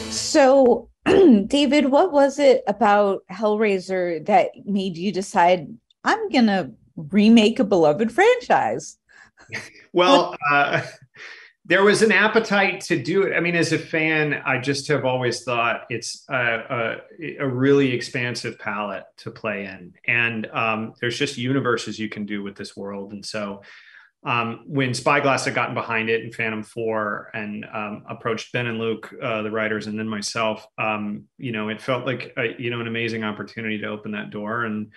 So, David, what was it about Hellraiser that made you decide I'm gonna remake a beloved franchise? What? Well, there was an appetite to do it. I mean, as a fan, I just have always thought it's a really expansive palette to play in. And there's just universes you can do with this world. And so when Spyglass had gotten behind it and Phantom 4 and approached Ben and Luke, the writers, and then myself, it felt like, an amazing opportunity to open that door. And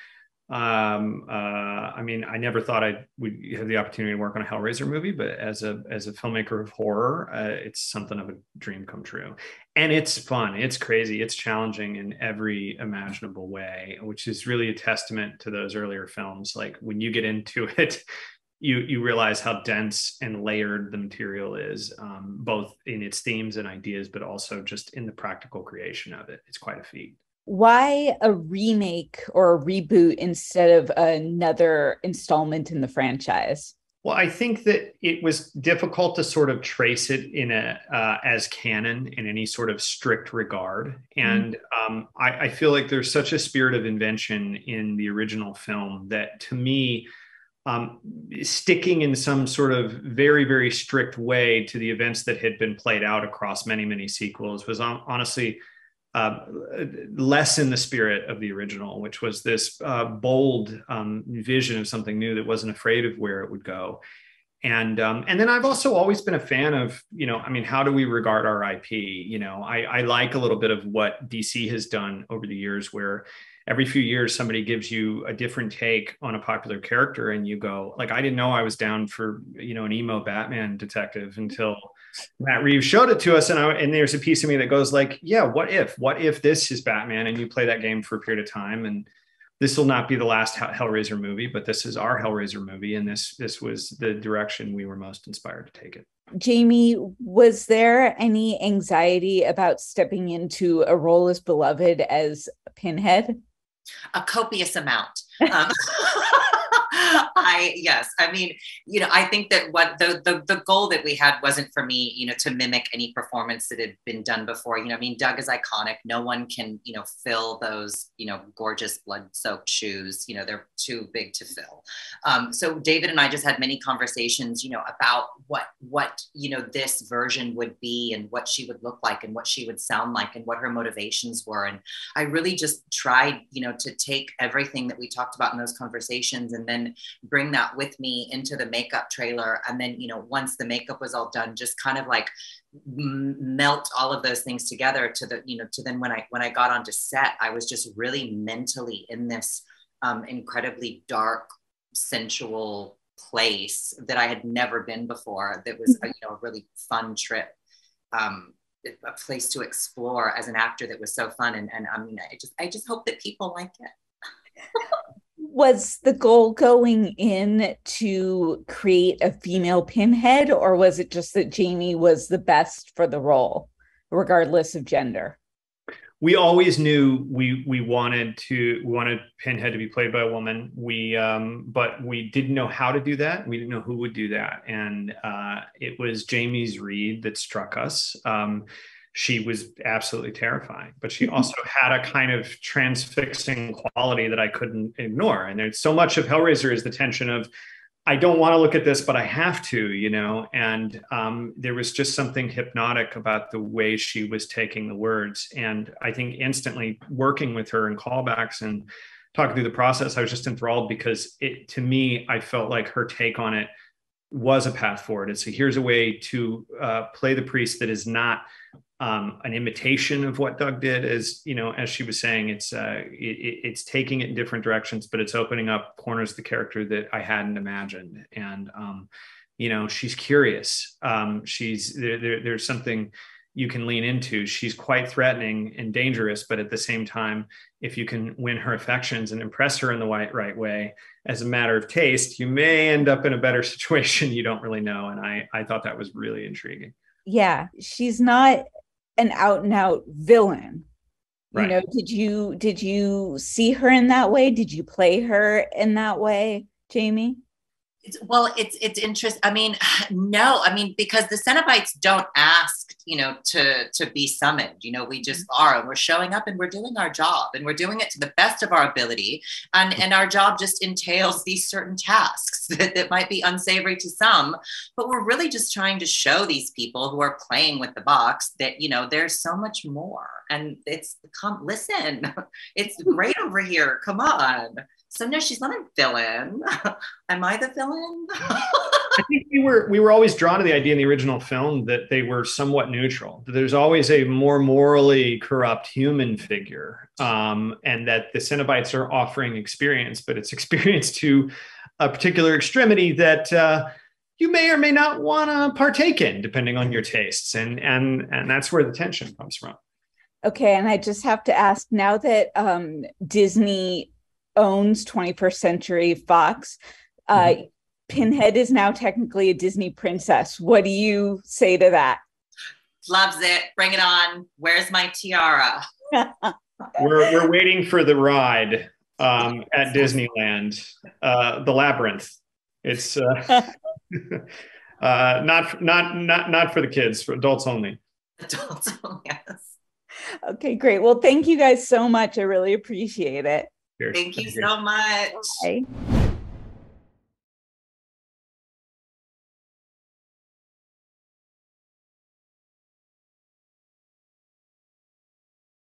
I mean, I never thought I would have the opportunity to work on a Hellraiser movie, but as a filmmaker of horror, it's something of a dream come true. And it's fun, it's crazy, it's challenging in every imaginable way, which is really a testament to those earlier films. Like when you get into it, you realize how dense and layered the material is, both in its themes and ideas, but also just in the practical creation of it. It's quite a feat. Why a remake or a reboot instead of another installment in the franchise? Well, I think that it was difficult to sort of trace it in a as canon in any sort of strict regard, and I feel like there's such a spirit of invention in the original film that, to me, sticking in some sort of very, very strict way to the events that had been played out across many, many sequels was honestly less in the spirit of the original, which was this bold vision of something new that wasn't afraid of where it would go. And then I've also always been a fan of, I mean, how do we regard our IP? I like a little bit of what DC has done over the years, where every few years somebody gives you a different take on a popular character, and you go, like, I didn't know I was down for, an emo Batman detective until Matt Reeves showed it to us. And there's a piece of me that goes like, yeah, what if this is Batman? And you play that game for a period of time, and this will not be the last Hellraiser movie, but this is our Hellraiser movie. And this was the direction we were most inspired to take it. Jamie, was there any anxiety about stepping into a role as beloved as Pinhead? A copious amount. Yes, I mean, I think that what the goal that we had wasn't for me, to mimic any performance that had been done before. I mean, Doug is iconic. No one can, fill those, gorgeous blood-soaked shoes. They're too big to fill. So David and I just had many conversations, about what this version would be, and what she would look like, and what she would sound like, and what her motivations were. And I really just tried, to take everything that we talked about in those conversations and then bring that with me into the makeup trailer. And then, once the makeup was all done, just kind of like melt all of those things together to then when I got onto set, I was just really mentally in this incredibly dark, sensual place that I had never been before. That was a really fun trip, a place to explore as an actor that was so fun. And I mean, I just hope that people like it. Was the goal going in to create a female Pinhead, or was it just that Jamie was the best for the role, regardless of gender? We always knew we wanted Pinhead to be played by a woman. But we didn't know how to do that. We didn't know who would do that, and it was Jamie's read that struck us. She was absolutely terrifying, but she also had a kind of transfixing quality that I couldn't ignore. And there's so much of Hellraiser is the tension of, I don't want to look at this, but I have to, and there was just something hypnotic about the way she was taking the words. And I think instantly working with her in callbacks and talking through the process, I was just enthralled, because to me, I felt like her take on it was a path forward. It's here's a way to play the priest that is not an imitation of what Doug did. As she was saying, it's taking it in different directions, but it's opening up corners of the character that I hadn't imagined. And she's curious. There's something you can lean into. She's quite threatening and dangerous, but at the same time, if you can win her affections and impress her in the right way, as a matter of taste, you may end up in a better situation. You don't really know. And I thought that was really intriguing. Yeah, she's not an out and out villain. Right. Did you see her in that way? Did you play her in that way, Jamie? It's interesting. I mean, no, I mean, because the Cenobites don't ask, to be summoned. We just are, and we're showing up and we're doing our job and we're doing it to the best of our ability. And our job just entails these certain tasks that might be unsavory to some, but we're really just trying to show these people who are playing with the box that, there's so much more. And listen, it's great over here. Come on. So no, she's not a villain. Am I the villain? I think we were always drawn to the idea in the original film that they were somewhat neutral. There's always a more morally corrupt human figure, and that the Cenobites are offering experience, but it's experience to a particular extremity that you may or may not want to partake in, depending on your tastes, and that's where the tension comes from. Okay, and I just have to ask, now that Disney owns 21st Century Fox, Pinhead is now technically a Disney princess. What do you say to that? Loves it. Bring it on. Where's my tiara? We're waiting for the ride at Disneyland, the Labyrinth. It's not for the kids, for adults only. Adults only, yes. Okay, great. Well, thank you guys so much. I really appreciate it. Thank you so much. Bye.